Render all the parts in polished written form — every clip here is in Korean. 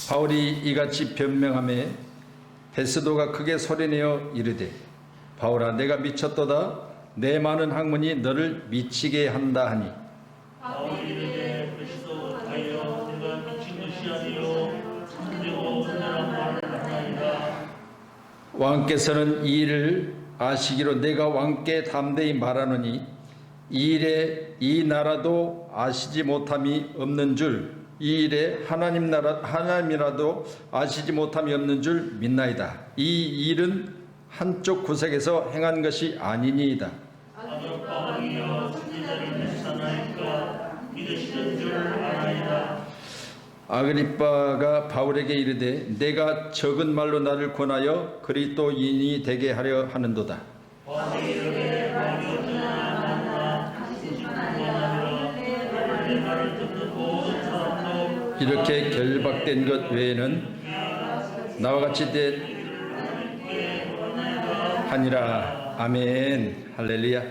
바울이 이같이 변명하매 베스도가 크게 소리내어 이르되 바울아 내가 미쳤도다 내 많은 학문이 너를 미치게 한다 하니 바울이 이르되 베스도 가이여 내가 미친 것이 아니요 참되고 은혜란 말을 하나이다. 왕께서는 이 일을 아시기로 내가 왕께 담대히 말하노니 이 일에 이 나라도 아시지 못함이 없는 줄, 이 일에 하나님이라도 아시지 못함이 없는 줄 믿나이다. 이 일은 한쪽 구석에서 행한 것이 아니니이다. 아그리빠 왕이여 선지자를 믿사나이까 믿으시는 줄 아나이다. 아그리빠가 바울에게 이르되 내가 적은 말로 나를 권하여 그리스도인이 되게 하려 하는도다. 왕이 이르되 왕이 어쩌나 만나 당신 중간하여 내 말을 듣는 모든 사람도 이렇게 결박된 것 외에는 나와 같이 하니라. 아멘. 할렐루야.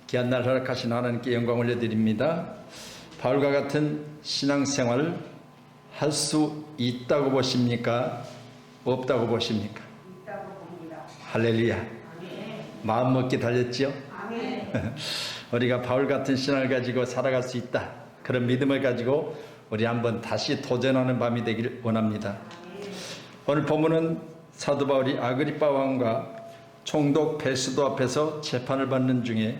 귀한 날 허락하신 하나님께 영광 올려드립니다. 바울과 같은 신앙생활을 할 수 있다고 보십니까? 없다고 보십니까? 있다고 봅니다. 할렐루야. 아멘. 마음 먹기 달렸지요? 아멘. 우리가 바울 같은 신앙을 가지고 살아갈 수 있다. 그런 믿음을 가지고 우리 한번 다시 도전하는 밤이 되길 원합니다. 오늘 본문은 사도 바울이 아그리빠 왕과 총독 베스도 앞에서 재판을 받는 중에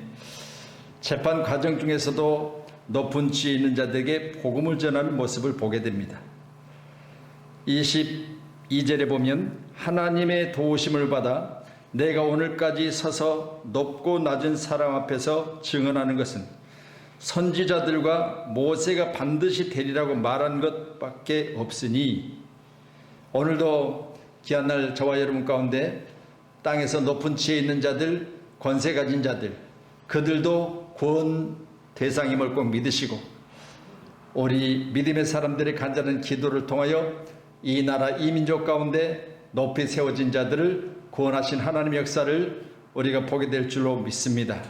재판 과정 중에서도 높은 지위에 있는 자들에게 복음을 전하는 모습을 보게 됩니다. 22절에 보면 하나님의 도우심을 받아 내가 오늘까지 서서 높고 낮은 사람 앞에서 증언하는 것은 선지자들과 모세가 반드시 되리라고 말한 것밖에 없으니 오늘도 귀한 날 저와 여러분 가운데 땅에서 높은 지혜에 있는 자들, 권세 가진 자들, 그들도 구원 대상임을 꼭 믿으시고 우리 믿음의 사람들의 간절한 기도를 통하여 이 나라 이 민족 가운데 높이 세워진 자들을 구원하신 하나님의 역사를 우리가 보게 될 줄로 믿습니다.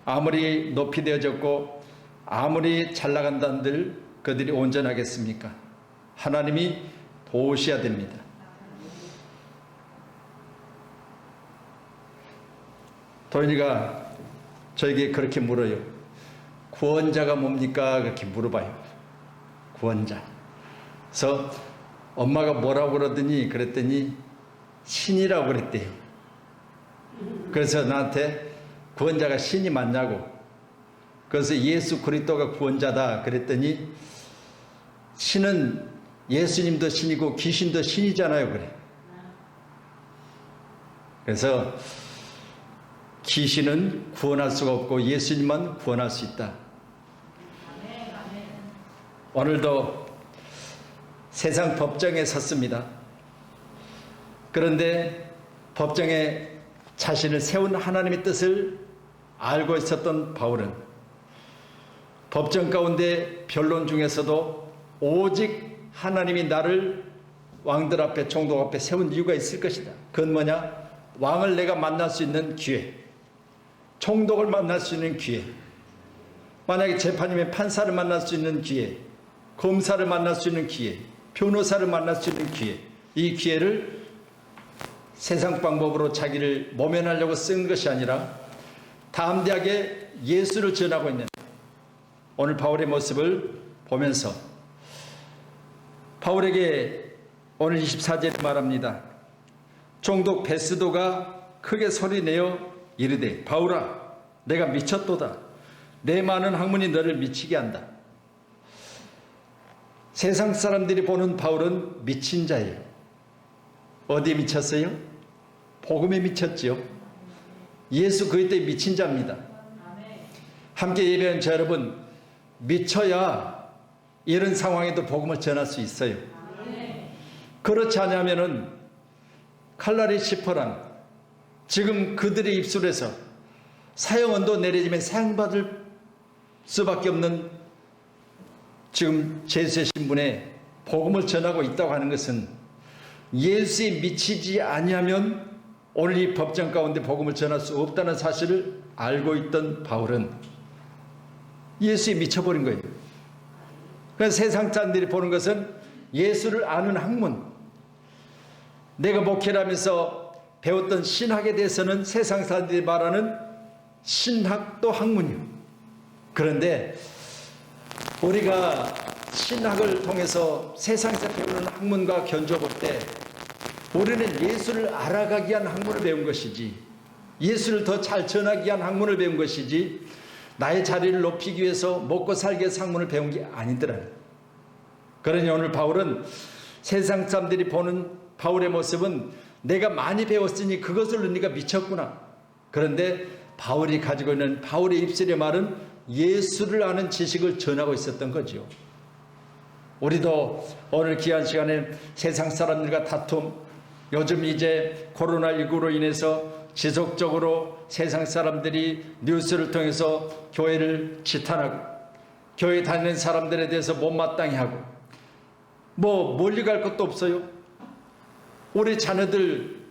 아무리 높이 되어졌고 아무리 잘 나간다는들 그들이 온전하겠습니까? 하나님이 도우셔야 됩니다. 도인이가 저에게 그렇게 물어요. 구원자가 뭡니까? 그렇게 물어봐요. 구원자. 그래서 엄마가 뭐라고 그러더니 그랬더니 신이라고 그랬대요. 그래서 나한테 구원자가 신이 맞냐고. 그래서 예수 그리스도가 구원자다 그랬더니 신은 예수님도 신이고 귀신도 신이잖아요. 그래. 그래서 귀신은 구원할 수가 없고 예수님만 구원할 수 있다. 오늘도 세상 법정에 섰습니다. 그런데 법정에 자신을 세운 하나님의 뜻을 알고 있었던 바울은 법정 가운데 변론 중에서도 오직 하나님이 나를 왕들 앞에 총독 앞에 세운 이유가 있을 것이다. 그건 뭐냐? 왕을 내가 만날 수 있는 기회, 총독을 만날 수 있는 기회, 만약에 재판이면 판사를 만날 수 있는 기회, 검사를 만날 수 있는 기회, 변호사를 만날 수 있는 기회, 이 기회를 세상 방법으로 자기를 모면하려고 쓴 것이 아니라 담대하게 예수를 전하고 있는 오늘 바울의 모습을 보면서 바울에게 오늘 24절에 말합니다. 총독 베스도가 크게 소리내어 이르되 바울아 내가 미쳤도다. 내 많은 학문이 너를 미치게 한다. 세상 사람들이 보는 바울은 미친 자예요. 어디에 미쳤어요? 복음에 미쳤지요. 예수 그리스도에 미친 자입니다. 함께 예배한 저 여러분, 미쳐야 이런 상황에도 복음을 전할 수 있어요. 그렇지 않으면은 칼날이 시퍼란 지금 그들의 입술에서 사형언도 내려지면 사형받을 수밖에 없는 지금 제수의 신분에 복음을 전하고 있다고 하는 것은 예수에 미치지 아니하면 오늘 이 법정 가운데 복음을 전할 수 없다는 사실을 알고 있던 바울은 예수에 미쳐버린 거예요. 그래서 세상 사람들이 보는 것은 예수를 아는 학문, 내가 목회를 하면서 배웠던 신학에 대해서는 세상 사람들이 말하는 신학도 학문이요. 그런데 우리가 신학을 통해서 세상에서 배우는 학문과 견줘볼 때 우리는 예수를 알아가기 위한 학문을 배운 것이지, 예수를 더 잘 전하기 위한 학문을 배운 것이지, 나의 자리를 높이기 위해서 먹고 살기 위해서 학문을 배운 게 아니더라. 그러니 오늘 바울은 세상 사람들이 보는 바울의 모습은 내가 많이 배웠으니 그것을 네가 미쳤구나. 그런데 바울이 가지고 있는 바울의 입술의 말은 예수를 아는 지식을 전하고 있었던 거죠. 우리도 오늘 귀한 시간에 세상 사람들과 다툼, 요즘 이제 코로나19로 인해서 지속적으로 세상 사람들이 뉴스를 통해서 교회를 지탄하고 교회 다니는 사람들에 대해서 못마땅해 하고 뭐 멀리 갈 것도 없어요. 우리 자녀들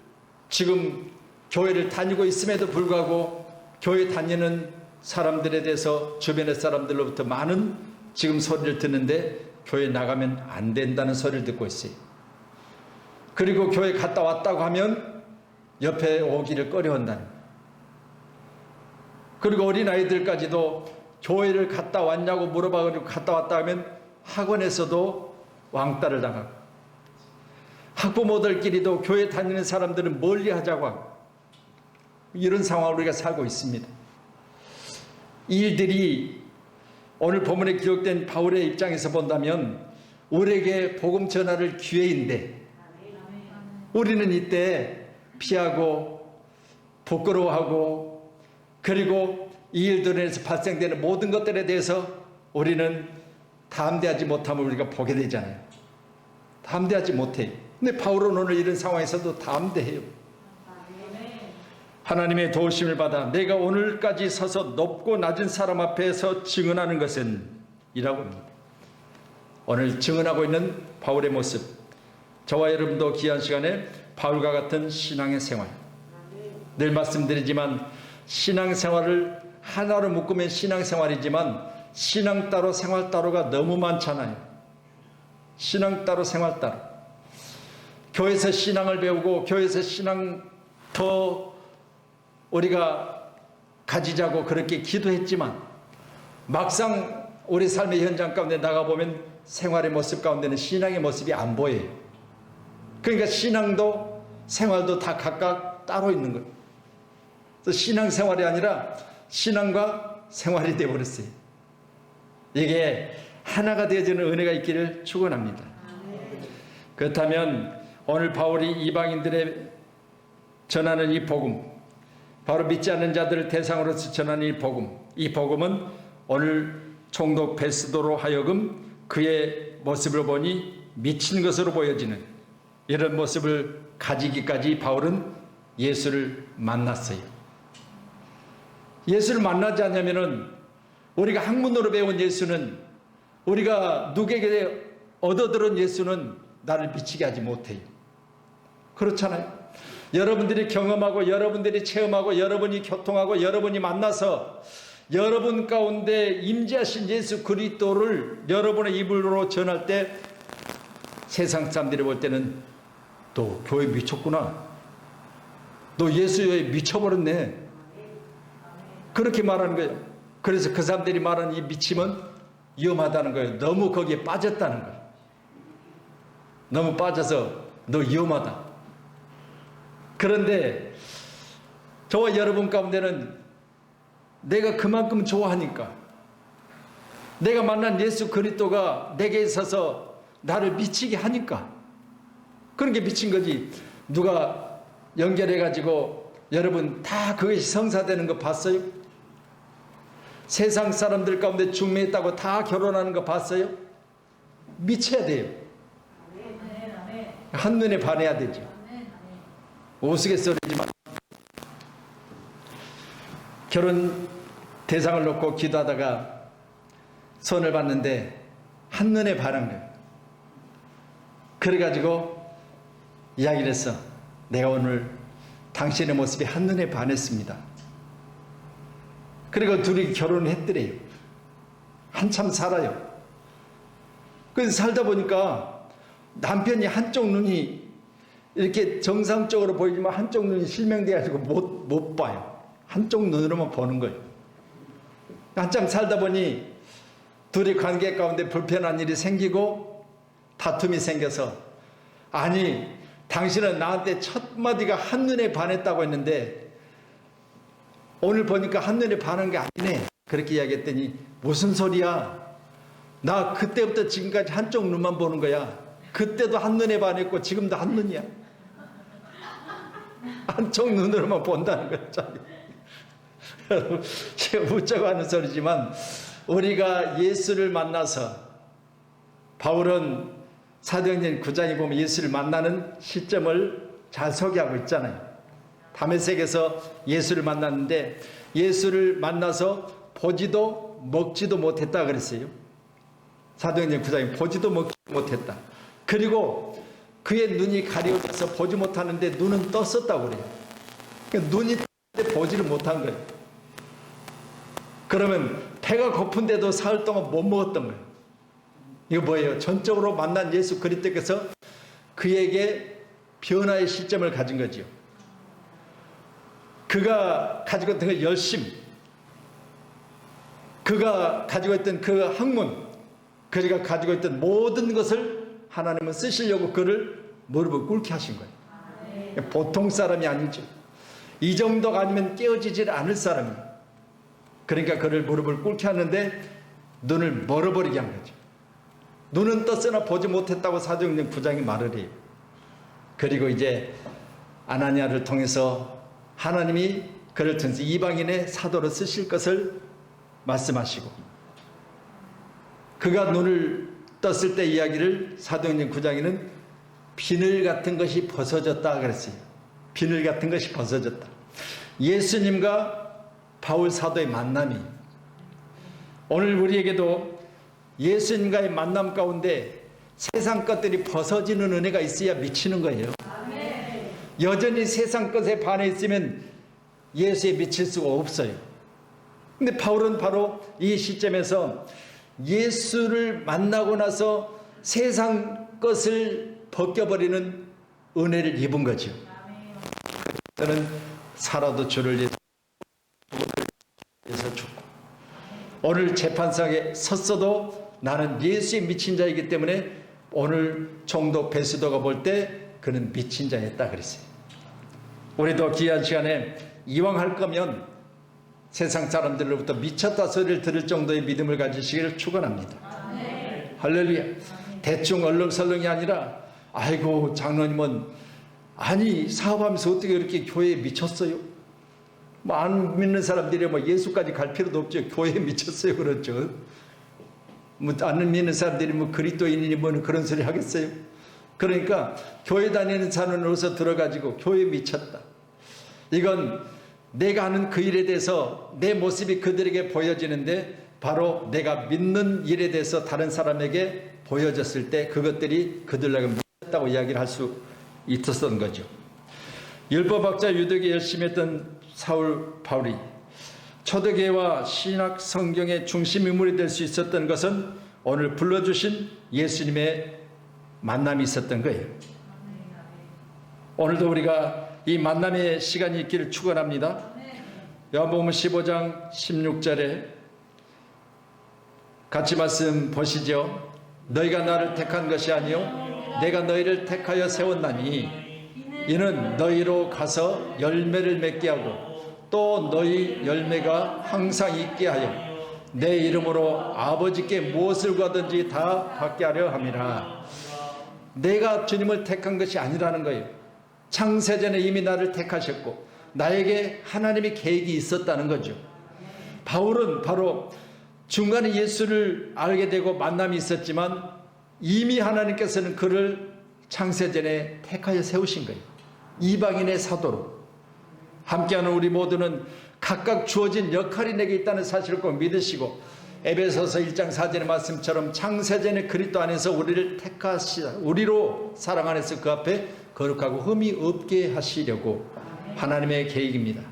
지금 교회를 다니고 있음에도 불구하고 교회 다니는 사람들에 대해서 주변의 사람들로부터 많은 지금 소리를 듣는데 교회 나가면 안 된다는 소리를 듣고 있어요. 그리고 교회 갔다 왔다고 하면 옆에 오기를 꺼려한다는. 그리고 어린아이들까지도 교회를 갔다 왔냐고 물어봐가지고 갔다 왔다 하면 학원에서도 왕따를 당하고, 학부모들끼리도 교회 다니는 사람들은 멀리 하자고 하고, 이런 상황을 우리가 살고 있습니다. 이 일들이 오늘 본문에 기록된 바울의 입장에서 본다면 우리에게 복음 전하를 기회인데 우리는 이때 피하고 부끄러워하고 그리고 이 일들에 대해서 발생되는 모든 것들에 대해서 우리는 담대하지 못함을 우리가 보게 되잖아요. 담대하지 못해요. 근데 바울은 오늘 이런 상황에서도 담대해요. 하나님의 도우심을 받아 내가 오늘까지 서서 높고 낮은 사람 앞에서 증언하는 것은 이라고 합니다. 오늘 증언하고 있는 바울의 모습, 저와 여러분도 귀한 시간에 바울과 같은 신앙의 생활, 늘 말씀드리지만 신앙생활을 하나로 묶으면 신앙생활이지만 신앙 따로 생활 따로가 너무 많잖아요. 신앙 따로 생활 따로. 교회에서 신앙을 배우고 교회에서 신앙 더 우리가 가지자고 그렇게 기도했지만 막상 우리 삶의 현장 가운데 나가보면 생활의 모습 가운데는 신앙의 모습이 안 보여요. 그러니까 신앙도 생활도 다 각각 따로 있는 거예요. 그래서 신앙생활이 아니라 신앙과 생활이 되어버렸어요. 이게 하나가 되어지는 은혜가 있기를 축원합니다. 그렇다면 오늘 바울이 이방인들의 전하는 이 복음, 바로 믿지 않는 자들을 대상으로서 전하는 이 복음은 오늘 총독 베스도로 하여금 그의 모습을 보니 미친 것으로 보여지는 이런 모습을 가지기까지 바울은 예수를 만났어요. 예수를 만나지 않으면은 우리가 학문으로 배운 예수는, 우리가 누구에게 얻어들은 예수는 나를 미치게 하지 못해요. 그렇잖아요. 여러분들이 경험하고 여러분들이 체험하고 여러분이 교통하고 여러분이 만나서 여러분 가운데 임재하신 예수 그리스도를 여러분의 입으로 전할 때 세상 사람들이 볼 때는 너 교회 미쳤구나, 너 예수에 미쳐버렸네, 그렇게 말하는 거예요. 그래서 그 사람들이 말하는 이 미침은 위험하다는 거예요. 너무 거기에 빠졌다는 거예요. 너무 빠져서 너 위험하다. 그런데 저와 여러분 가운데는 내가 그만큼 좋아하니까, 내가 만난 예수 그리스도가 내게 있어서 나를 미치게 하니까 그런 게 미친 거지. 누가 연결해 가지고 여러분 다 그것이 성사되는 거 봤어요? 세상 사람들 가운데 중매했다고 다 결혼하는 거 봤어요? 미쳐야 돼요. 한눈에 반해야 되죠. 우스갯소리지만 결혼 대상을 놓고 기도하다가 손을 봤는데 한눈에 반한 거예요. 그래가지고 이야기를 했어. 내가 오늘 당신의 모습이 한눈에 반했습니다. 그리고 둘이 결혼을 했더래요. 한참 살아요. 그래서 살다 보니까 남편이 한쪽 눈이 이렇게 정상적으로 보이지만 한쪽 눈이 실명돼가지고 못 봐요. 한쪽 눈으로만 보는 거예요. 한참 살다 보니 둘이 관계 가운데 불편한 일이 생기고 다툼이 생겨서, 아니 당신은 나한테 첫 마디가 한눈에 반했다고 했는데 오늘 보니까 한눈에 반한 게 아니네, 그렇게 이야기했더니 무슨 소리야, 나 그때부터 지금까지 한쪽 눈만 보는 거야. 그때도 한눈에 반했고 지금도 한눈이야. 한쪽 눈으로만 본다는 거죠. 제가 웃자고 하는 소리지만 우리가 예수를 만나서, 바울은 사도행전 9장에 보면 예수를 만나는 시점을 잘 소개하고 있잖아요. 다메섹에서 예수를 만났는데 예수를 만나서 보지도 먹지도 못했다 그랬어요. 사도행전 9장에 보지도 먹지도 못했다. 그리고 그의 눈이 가려져서 보지 못하는데 눈은 떴었다고 그래요. 그러니까 눈이 떴는데 보지를 못한 거예요. 그러면 배가 고픈데도 사흘 동안 못 먹었던 거예요. 이거 뭐예요? 전적으로 만난 예수 그리스도께서 그에게 변화의 시점을 가진 거죠. 그가 가지고 있던 그 열심, 그가 가지고 있던 그 학문, 그가 가지고 있던 모든 것을 하나님은 쓰시려고 그를 무릎을 꿇게 하신 거예요. 보통 사람이 아니죠. 이 정도가 아니면 깨어지질 않을 사람이에요. 그러니까 그를 무릎을 꿇게 하는데 눈을 멀어버리게 한 거죠. 눈은 떴으나 보지 못했다고 사도행전 9장이 말을 해요. 그리고 이제 아나니아를 통해서 하나님이 그를 통해서 이방인의 사도로 쓰실 것을 말씀하시고, 그가 눈을 떴을 때 이야기를 사도행전 9장에는 비늘 같은 것이 벗어졌다 그랬어요. 비늘 같은 것이 벗어졌다. 예수님과 바울 사도의 만남이, 오늘 우리에게도 예수님과의 만남 가운데 세상 것들이 벗어지는 은혜가 있어야 미치는 거예요. 여전히 세상 것에 반해 있으면 예수에 미칠 수가 없어요. 근데 바울은 바로 이 시점에서 예수를 만나고 나서 세상 것을 벗겨버리는 은혜를 입은 거죠. 저는 살아도 주를 위해서 죽고, 오늘 재판상에 섰어도 나는 예수에 미친 자이기 때문에 오늘 총독 베스도가 볼 때 그는 미친 자였다 그랬어요. 우리도 귀한 시간에 이왕 할 거면 세상 사람들로부터 미쳤다 소리를 들을 정도의 믿음을 가지시기를 축원합니다. 할렐루야. 대충 얼렁설렁이 아니라, 아이고 장로님은 아니 사업하면서 어떻게 이렇게 교회에 미쳤어요? 뭐 안 믿는 사람들이 뭐 예수까지 갈 필요도 없죠. 교회에 미쳤어요, 그렇죠. 뭐 안 믿는 사람들이 뭐 그리스도인이니 뭐는 그런 소리 하겠어요. 그러니까 교회 다니는 사람으로서 들어가지고 교회에 미쳤다. 이건 내가 하는 그 일에 대해서 내 모습이 그들에게 보여지는데, 바로 내가 믿는 일에 대해서 다른 사람에게 보여졌을 때 그것들이 그들에게 미쳤다고 이야기를 할 수 있었던 거죠. 율법학자 유대계 열심히 했던 사울 바울이 초대교회와 신학 성경의 중심 인물이 될 수 있었던 것은 오늘 불러주신 예수님의 만남이 있었던 거예요. 오늘도 우리가 이 만남의 시간이 있기를 축원합니다. 요한복음 15장 16절에 같이 말씀 보시죠. 너희가 나를 택한 것이 아니요 내가 너희를 택하여 세웠나니 이는 너희로 가서 열매를 맺게 하고 또 너희 열매가 항상 있게 하여 내 이름으로 아버지께 무엇을 구하든지 다 받게 하려 함이라. 내가 주님을 택한 것이 아니라는 거예요. 창세전에 이미 나를 택하셨고 나에게 하나님의 계획이 있었다는 거죠. 바울은 바로 중간에 예수를 알게 되고 만남이 있었지만 이미 하나님께서는 그를 창세전에 택하여 세우신 거예요. 이방인의 사도로. 함께하는 우리 모두는 각각 주어진 역할이 내게 있다는 사실을 꼭 믿으시고, 에베소서 1장 4절의 말씀처럼 창세전에 그리스도 안에서 우리를 택하시라, 우리로 사랑 안에서 그 앞에 거룩하고 흠이 없게 하시려고 하나님의 계획입니다.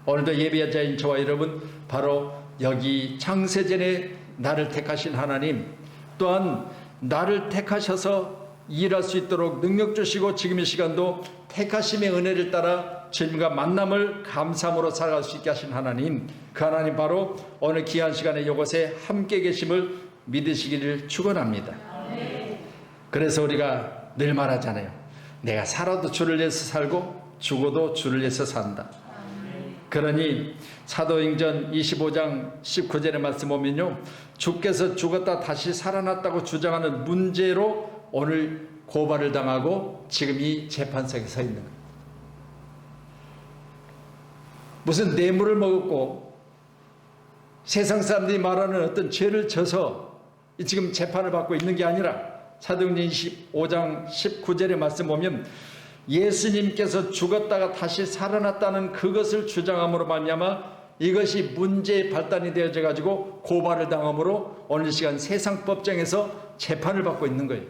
오늘도 예배자인 저와 여러분, 바로 여기 창세전에 나를 택하신 하나님, 또한 나를 택하셔서 일할 수 있도록 능력 주시고 지금 이 시간도 택하심의 은혜를 따라 주님과 만남을 감사함으로 살아갈 수 있게 하신 하나님, 그 하나님 바로 오늘 귀한 시간에 이곳에 함께 계심을 믿으시기를 축원합니다. 그래서 우리가 늘 말하잖아요. 내가 살아도 주를 위해서 살고 죽어도 주를 위해서 산다. 그러니 사도행전 25장 19절의 말씀 보면요, 주께서 죽었다 다시 살아났다고 주장하는 문제로 오늘 고발을 당하고 지금 이 재판석에 서 있는 거예요. 무슨 뇌물을 먹었고 세상 사람들이 말하는 어떤 죄를 져서 지금 재판을 받고 있는 게 아니라 사도행전 25장 19절의 말씀 보면 예수님께서 죽었다가 다시 살아났다는 그것을 주장함으로 말미암아 이것이 문제의 발단이 되어져 가지고 고발을 당함으로 오늘 시간 세상법정에서 재판을 받고 있는 거예요.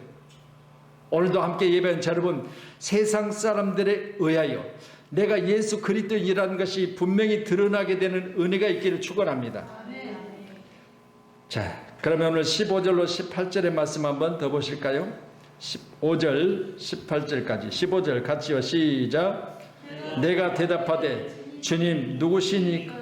오늘도 함께 예배한 여러분, 세상 사람들에 의하여 내가 예수 그리스도인이라는 것이 분명히 드러나게 되는 은혜가 있기를 축원합니다. 자, 그러면 오늘 15절로 18절의 말씀 한번 더 보실까요? 15절 18절까지 15절 같이요. 시작. 내가 대답하되 주님 누구시니까?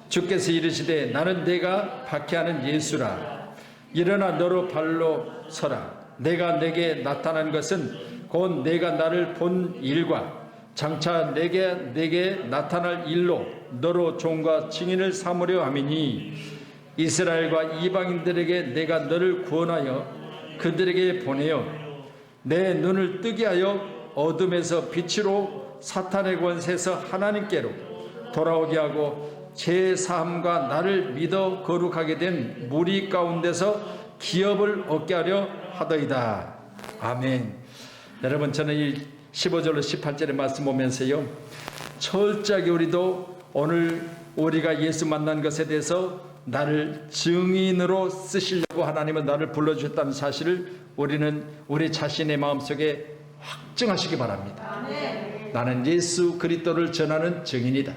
주께서 이르시되 나는 내가 박해하는 예수라. 일어나 너로 발로 서라. 내가 내게 나타난 것은 곧 내가 나를 본 일과 장차 내게 나타날 일로 너로 종과 증인을 삼으려 함이니 이스라엘과 이방인들에게 내가 너를 구원하여 그들에게 보내어 내 눈을 뜨게 하여 어둠에서 빛으로 사탄의 권세에서 하나님께로 돌아오게 하고 제 사함과 나를 믿어 거룩하게 된 무리 가운데서 기업을 얻게 하려 하더이다. 아멘. 여러분, 저는 이 15절로 18절의 말씀 보면서요, 철저하게 우리도 오늘 우리가 예수 만난 것에 대해서 나를 증인으로 쓰시려고 하나님은 나를 불러주셨다는 사실을 우리는 우리 자신의 마음속에 확증하시기 바랍니다. 나는 예수 그리스도를 전하는 증인이다.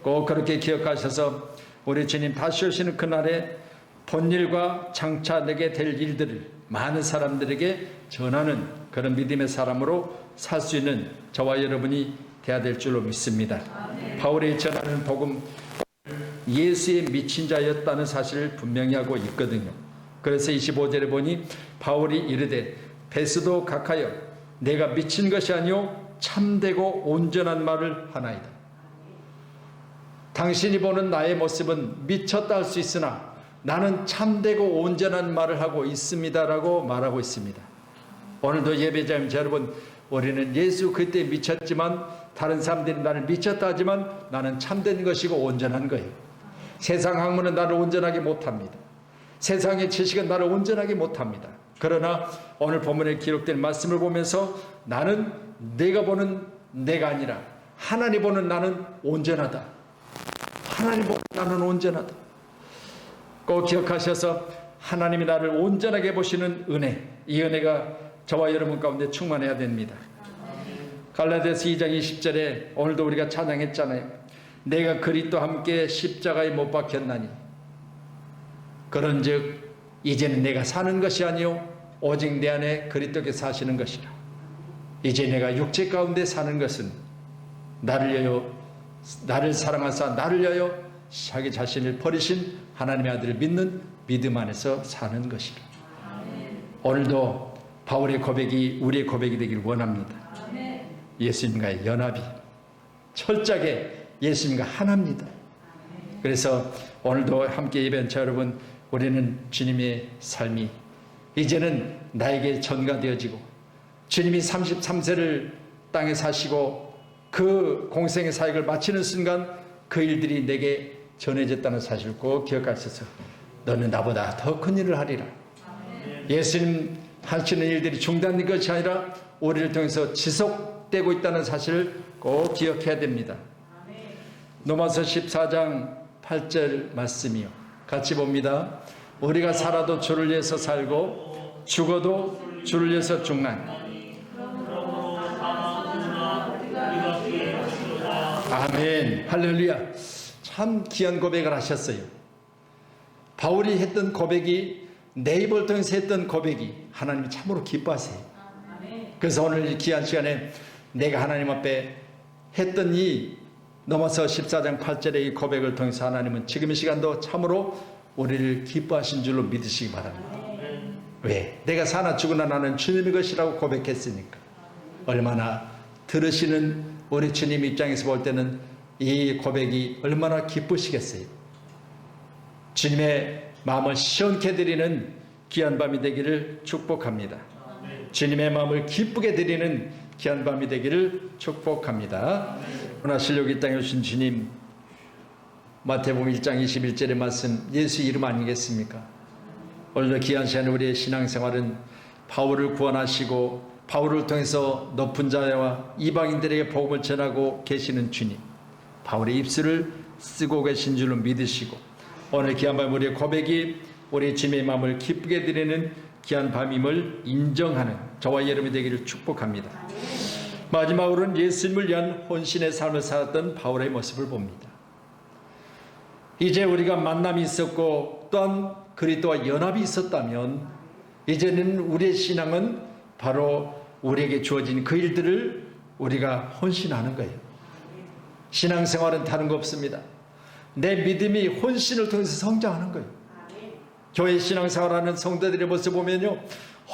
꼭 그렇게 기억하셔서 우리 주님 다시 오시는 그날에 본 일과 장차 내게 될 일들을 많은 사람들에게 전하는 그런 믿음의 사람으로 살 수 있는 저와 여러분이 되어야 될 줄로 믿습니다. 바울이 전하는 복음, 예수에 미친 자였다는 사실을 분명히 하고 있거든요. 그래서 25절에 보니 바울이 이르되 베스도 각하여 내가 미친 것이 아니요 참되고 온전한 말을 하나이다. 당신이 보는 나의 모습은 미쳤다 할 수 있으나 나는 참되고 온전한 말을 하고 있습니다라고 말하고 있습니다. 오늘도 예배자님 여러분, 우리는 예수 그때 미쳤지만 다른 사람들이 나를 미쳤다 하지만 나는 참된 것이고 온전한 거예요. 세상 학문은 나를 온전하게 못합니다. 세상의 지식은 나를 온전하게 못합니다. 그러나 오늘 본문에 기록된 말씀을 보면서 나는 내가 보는 내가 아니라 하나님 보는 나는 온전하다. 하나님 보는 나는 온전하다. 꼭 기억하셔서 하나님이 나를 온전하게 보시는 은혜, 이 은혜가 저와 여러분 가운데 충만해야 됩니다. 갈라디아서 2장 20절에 오늘도 우리가 찬양했잖아요. 내가 그리스도와 함께 십자가에 못 박혔나니 그런즉 이제는 내가 사는 것이 아니요 오직 내 안에 그리스도께서 사시는 것이라. 이제 내가 육체 가운데 사는 것은 나를 위하여, 나를 사랑하사 나를 위하여 자기 자신을 버리신 하나님의 아들을 믿는 믿음 안에서 사는 것이라. 오늘도 바울의 고백이 우리의 고백이 되길 원합니다. 예수님과의 연합이 철저하게 예수님과 하나입니다. 그래서 오늘도 함께 예배한 자 여러분, 우리는 주님의 삶이 이제는 나에게 전가되어지고 주님이 33세를 땅에 사시고 그 공생의 사역을 마치는 순간 그 일들이 내게 전해졌다는 사실을 꼭 기억하셔서 너는 나보다 더 큰 일을 하리라. 예수님 하시는 일들이 중단된 것이 아니라 우리를 통해서 지속되고 있다는 사실을 꼭 기억해야 됩니다. 로마서 14장 8절 말씀이요. 같이 봅니다. 우리가 살아도 주를 위해서 살고 죽어도 주를 위해서 죽나니. 아멘. 할렐루야. 참 귀한 고백을 하셨어요. 바울이 했던 고백이, 내 입을 통해서 했던 고백이 하나님이 참으로 기뻐하세요. 그래서 오늘 이 귀한 시간에 내가 하나님 앞에 했던 이 넘어서 14장 8절의 이 고백을 통해서 하나님은 지금 이 시간도 참으로 우리를 기뻐하신 줄로 믿으시기 바랍니다. 왜? 내가 사나 죽으나 나는 주님의 것이라고 고백했으니까. 얼마나 들으시는 우리 주님 입장에서 볼 때는 이 고백이 얼마나 기쁘시겠어요. 주님의 마음을 시원케 드리는 귀한 밤이 되기를 축복합니다. 주님의 마음을 기쁘게 드리는 귀한 밤이 되기를 축복합니다. 그러나 실력 이 땅에 오신 주님, 마태복음 1장 21절의 말씀, 예수 이름 아니겠습니까? 오늘도 귀한 시간에 우리의 신앙생활은 바울을 구원하시고 바울을 통해서 높은 자와 이방인들에게 복음을 전하고 계시는 주님, 바울의 입술을 쓰고 계신 줄로 믿으시고 오늘 귀한 밤 우리의 고백이 우리 주님의 마음을 기쁘게 드리는 귀한 밤임을 인정하는 저와 여러분이 되기를 축복합니다. 마지막으로는 예수님을 위한 혼신의 삶을 살았던 바울의 모습을 봅니다. 이제 우리가 만남이 있었고 또한 그리스도와 연합이 있었다면 이제는 우리의 신앙은 바로 우리에게 주어진 그 일들을 우리가 혼신하는 거예요. 신앙생활은 다른 거 없습니다. 내 믿음이 혼신을 통해서 성장하는 거예요. 교회 신앙생활하는 성도들의 모습 보면요,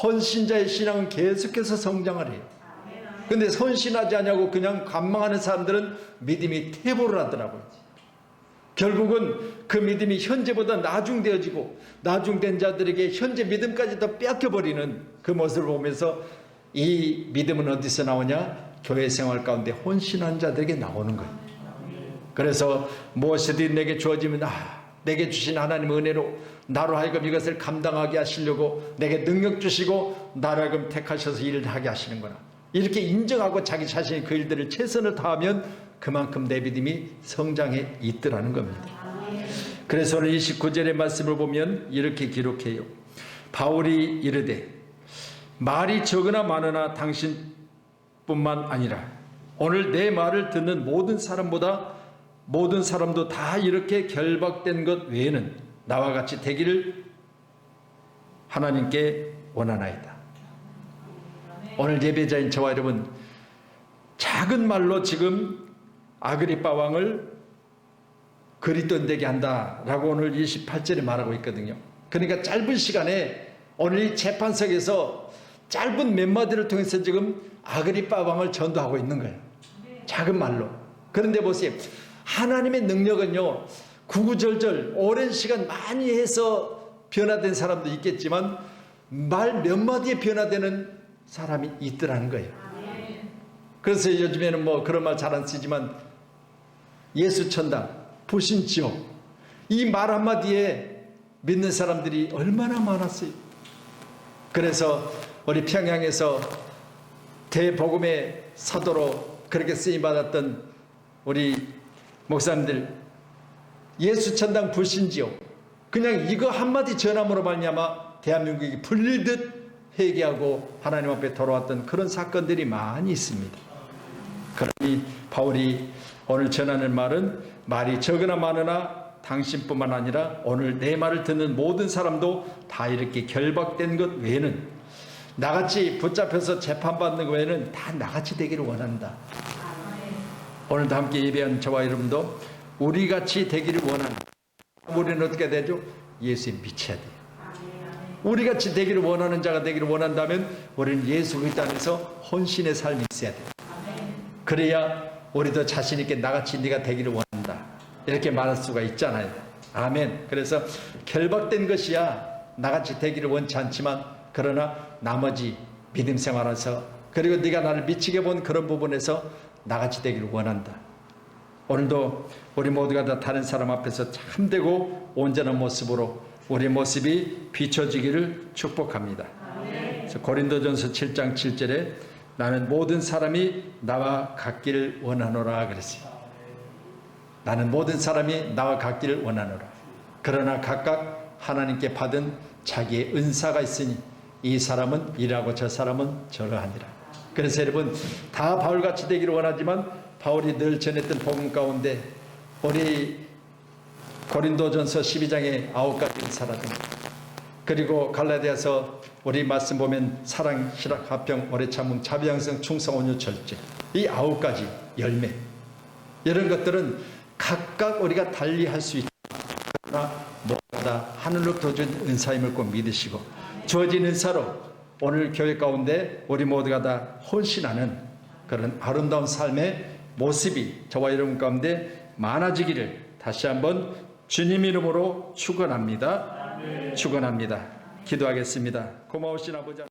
헌신자의 신앙은 계속해서 성장을 해요. 근데 헌신하지 않냐고 그냥 관망하는 사람들은 믿음이 퇴보를 하더라고요. 결국은 그 믿음이 현재보다 나중되어지고 나중된 자들에게 현재 믿음까지 더 뺏겨버리는 그 모습을 보면서 이 믿음은 어디서 나오냐? 교회 생활 가운데 헌신한 자들에게 나오는 거예요. 그래서 무엇이든 내게 주어지면 내게 주신 하나님의 은혜로 나로 하여금 이것을 감당하게 하시려고 내게 능력 주시고 나로 하여금 택하셔서 일을 하게 하시는구나, 이렇게 인정하고 자기 자신이 그 일들을 최선을 다하면 그만큼 내 믿음이 성장해 있더라는 겁니다. 그래서 오늘 29절의 말씀을 보면 이렇게 기록해요. 바울이 이르되 말이 적으나 많으나 당신뿐만 아니라 오늘 내 말을 듣는 모든 사람보다 모든 사람도 다 이렇게 결박된 것 외에는 나와 같이 되기를 하나님께 원하나이다. 오늘 예배자인 저와 여러분, 작은 말로 지금 아그리빠 왕을 그리스도인되게 한다라고 오늘 28절에 말하고 있거든요. 그러니까 짧은 시간에 오늘 이 재판석에서 짧은 몇 마디를 통해서 지금 아그리빠 왕을 전도하고 있는 거예요. 작은 말로. 그런데 보세요. 하나님의 능력은요, 구구절절 오랜 시간 많이 해서 변화된 사람도 있겠지만 말 몇 마디에 변화되는 사람이 있더라는 거예요. 그래서 요즘에는 뭐 그런 말 잘 안 쓰지만 예수천당, 불신지옥, 이 말 한마디에 믿는 사람들이 얼마나 많았어요. 그래서 우리 평양에서 대복음의 사도로 그렇게 쓰임받았던 우리 목사님들, 예수천당, 불신지옥, 그냥 이거 한마디 전함으로 말미암아 대한민국이 불릴듯 회개하고 하나님 앞에 돌아왔던 그런 사건들이 많이 있습니다. 그러니 바울이 오늘 전하는 말은 말이 적으나 많으나 당신뿐만 아니라 오늘 내 말을 듣는 모든 사람도 다 이렇게 결박된 것 외에는, 나같이 붙잡혀서 재판받는 것 외에는 다 나같이 되기를 원한다. 오늘도 함께 예배한 저와 여러분도 우리같이 되기를 원한다. 우리는 어떻게 되죠? 예수에 미쳐야 돼요. 우리같이 되기를 원하는 자가 되기를 원한다면 우리는 예수 그리스도 안에서 헌신의 삶이 있어야 돼요. 그래야 우리도 자신 있게 나같이 네가 되기를 원한다, 이렇게 말할 수가 있잖아요. 아멘. 그래서 결박된 것이야 나같이 되기를 원치 않지만, 그러나 나머지 믿음 생활에서, 그리고 네가 나를 미치게 본 그런 부분에서 나같이 되기를 원한다. 오늘도 우리 모두가 다 다른 사람 앞에서 참되고 온전한 모습으로 우리의 모습이 비춰지기를 축복합니다. 그래서 고린도전서 7장 7절에 나는 모든 사람이 나와 같기를 원하노라 그랬어요. 나는 모든 사람이 나와 같기를 원하노라. 그러나 각각 하나님께 받은 자기의 은사가 있으니 이 사람은 이라고 저 사람은 저러하니라. 그래서 여러분, 다 바울같이 되기를 원하지만 바울이 늘 전했던 복음 가운데 우리 고린도전서 12장의 9가지 은사라든가, 그리고 갈라디아서 우리 말씀 보면 사랑, 희락, 화평, 오래 참음, 자비양성, 충성, 온유, 절제, 이 9가지 열매, 이런 것들은 각각 우리가 달리 할 수 있다. 그러나 모두가 하늘로부터 주어진 은사임을 꼭 믿으시고, 주어진 은사로 오늘 교회 가운데 우리 모두가 다 헌신하는 그런 아름다운 삶의 모습이 저와 여러분 가운데 많아지기를 다시 한번 주님 이름으로 축원합니다. 축원합니다. 기도하겠습니다. 고마우신 아버지.